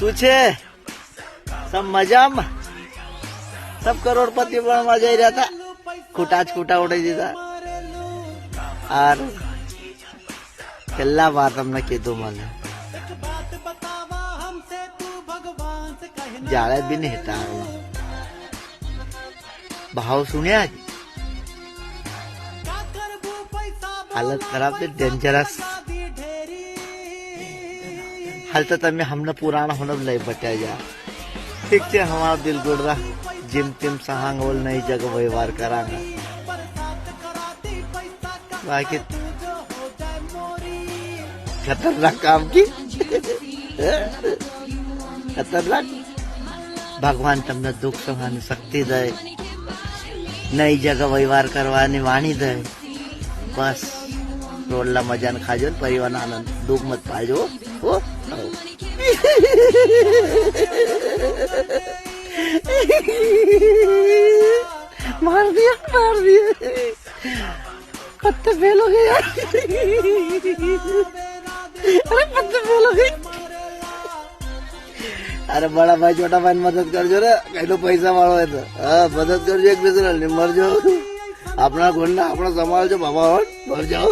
શું છે? सब મજામાં? सब કરોડપતિ બનવા જઈ રહ્યા હતા, ખોટા જ ખોટા ઉડાઈ દીધા. আর છેલ્લા વાર તમને કીધું મને જાળે બી નહીં હેઠા ભાવ સુન્યા જ હાલત ખરાબ છે, ડેન્જરસ. हाल तो तमें हमने पुराना होने लई बटा जा. ठीक है, हमारा दिल गुड़ रहा जिम तिम सहांग बोल नई जगह व्यवहार करांगा. बाकी खतरनाक काम की खतरनाक. भगवान तमने दुख सहવાની शक्ति दे, नई जगह व्यवहार करवानी वाणी दे. बस रोडला मजा खाजो, परिवार आनंद दुख मत पाजो. ओ मार दिया पत्ते फेल हो गए यार. अरे पत्ते फेल हो गए. अरे बड़ा भाई छोटा भाई मदद करजो रे, कहीं पैसा वालों है तो मदद करजो, एक दूसरे ने मर जाओ. अपना गुंडा अपना संभाल जो बाबा और मर जाओ.